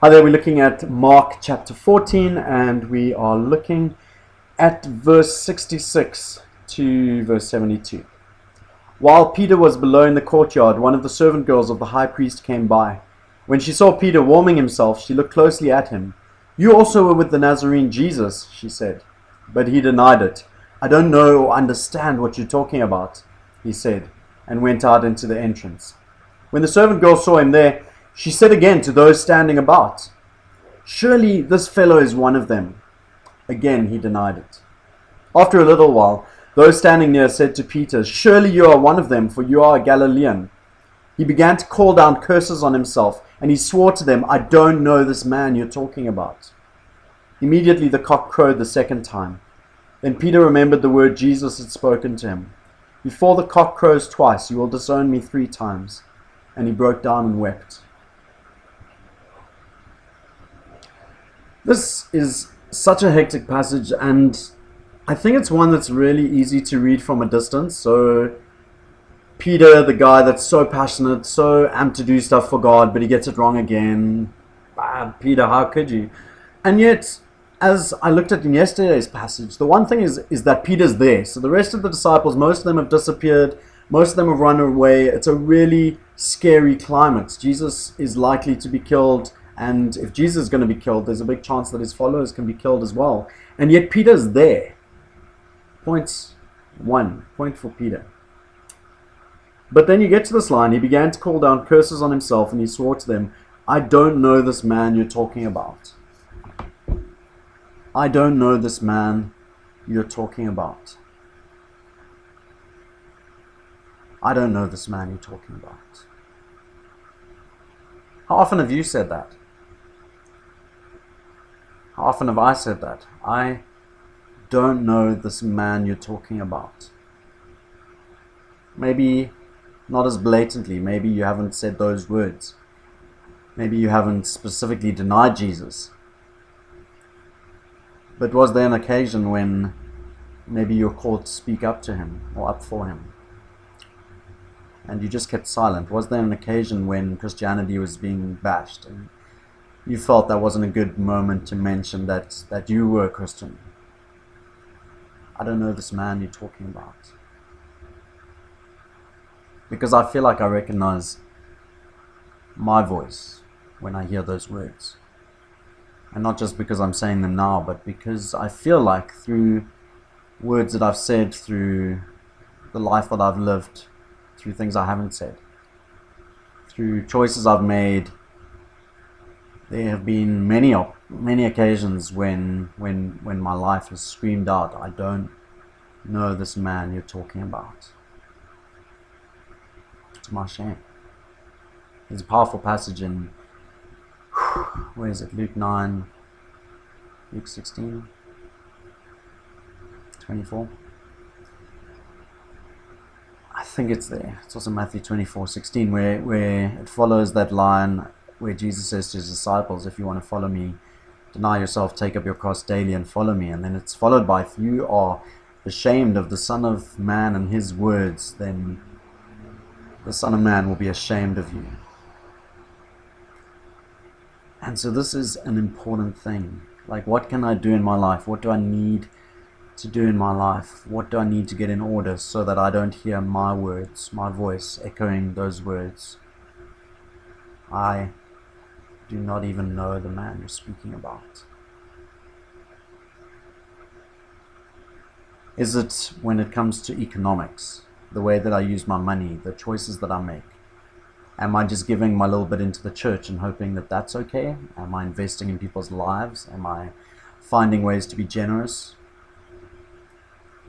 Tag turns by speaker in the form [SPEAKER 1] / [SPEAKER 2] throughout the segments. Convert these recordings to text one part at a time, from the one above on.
[SPEAKER 1] Hi there, we're looking at Mark chapter 14 and we are looking at verse 66 to verse 72. While Peter was below in the courtyard, one of the servant girls of the high priest came by. When she saw Peter warming himself, she looked closely at him. "You also were with the Nazarene Jesus," she said. But he denied it. "I don't know or understand what you're talking about," he said, and went out into the entrance. When the servant girl saw him there, she said again to those standing about, "Surely this fellow is one of them." Again he denied it. After a little while, those standing near said to Peter, "Surely you are one of them, for you are a Galilean." He began to call down curses on himself, and he swore to them, "I don't know this man you're talking about." Immediately the cock crowed the second time. Then Peter remembered the word Jesus had spoken to him. "Before the cock crows twice, you will disown me 3 times." And he broke down and wept. This is such a hectic passage, and I think it's one that's really easy to read from a distance. So Peter, the guy that's so passionate, so amped to do stuff for God, but he gets it wrong again. Peter, how could you? And yet, as I looked at in yesterday's passage, the one thing is that Peter's there. So the rest of the disciples, most of them have disappeared. Most of them have run away. It's a really scary climate. Jesus is likely to be killed. And if Jesus is going to be killed, there's a big chance that his followers can be killed as well. And yet Peter's there. Point for Peter. But then you get to this line, he began to call down curses on himself, and he swore to them, "I don't know this man you're talking about." I don't know this man you're talking about. I don't know this man you're talking about. How often have you said that? How often have I said that? I don't know this man you're talking about. Maybe not as blatantly. Maybe you haven't said those words. Maybe you haven't specifically denied Jesus. But was there an occasion when maybe you were called to speak up to him or up for him, and you just kept silent? Was there an occasion when Christianity was being bashed and you felt that wasn't a good moment to mention that you were a Christian? I don't know this man you're talking about. Because I feel like I recognize my voice when I hear those words. And not just because I'm saying them now, but because I feel like through words that I've said, through the life that I've lived, through things I haven't said, through choices I've made, there have been many occasions when my life has screamed out, "I don't know this man you're talking about." To my shame. There's a powerful passage in, where is it? Luke 9, Luke 16, 24. I think it's there. It's also Matthew 24:16, where it follows that line where Jesus says to his disciples, "If you want to follow me, deny yourself, take up your cross daily and follow me." And then it's followed by, "If you are ashamed of the Son of Man and his words, then the Son of Man will be ashamed of you." And so this is an important thing. Like, what can I do in my life? What do I need to do in my life? What do I need to get in order so that I don't hear my words, my voice echoing those words? I do not even know the man you're speaking about. Is it when it comes to economics, the way that I use my money, the choices that I make? Am I just giving my little bit into the church and hoping that that's okay? Am I investing in people's lives? Am I finding ways to be generous?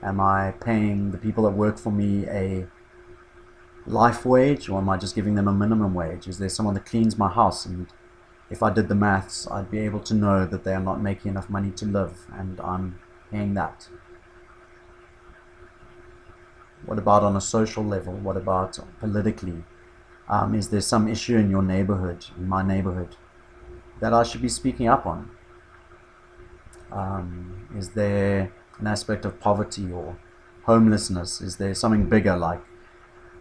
[SPEAKER 1] Am I paying the people that work for me a life wage, or am I just giving them a minimum wage? Is there someone that cleans my house, and if I did the maths, I'd be able to know that they are not making enough money to live, and I'm paying that? What about on a social level? What about politically? Is there some issue in your neighborhood, in my neighborhood, that I should be speaking up on? Is there an aspect of poverty or homelessness? Is there something bigger, like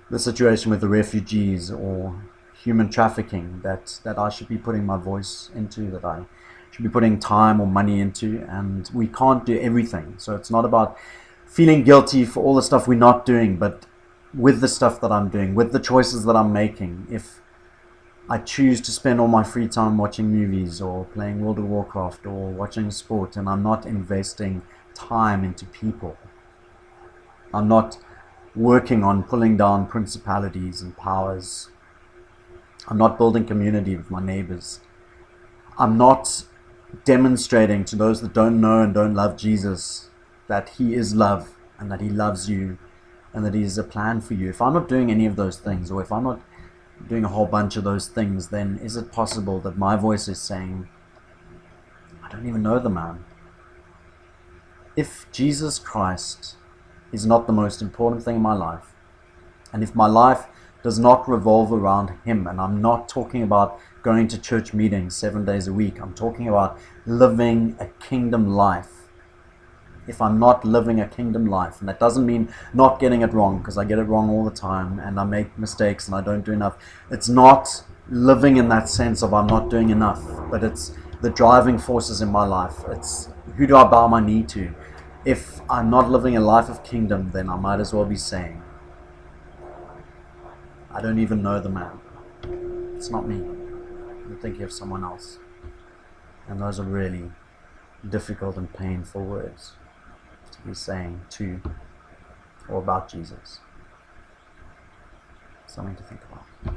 [SPEAKER 1] the situation with the refugees, or human trafficking that I should be putting my voice into, that I should be putting time or money into, and we can't do everything. So it's not about feeling guilty for all the stuff we're not doing, but with the stuff that I'm doing, with the choices that I'm making. If I choose to spend all my free time watching movies or playing World of Warcraft or watching sport, and I'm not investing time into people, I'm not working on pulling down principalities and powers, I'm not building community with my neighbors, I'm not demonstrating to those that don't know and don't love Jesus that he is love and that he loves you and that he has a plan for you. If I'm not doing any of those things, or if I'm not doing a whole bunch of those things, then is it possible that my voice is saying, I don't even know the man? If Jesus Christ is not the most important thing in my life, and if my life does not revolve around him, and I'm not talking about going to church meetings 7 days a week, I'm talking about living a kingdom life. If I'm not living a kingdom life, and that doesn't mean not getting it wrong, because I get it wrong all the time and I make mistakes and I don't do enough. It's not living in that sense of I'm not doing enough, but it's the driving forces in my life. It's who do I bow my knee to? If I'm not living a life of kingdom, then I might as well be saying, I don't even know the man. It's not me. I'm thinking of someone else. And those are really difficult and painful words to be saying to or about Jesus. Something to think about.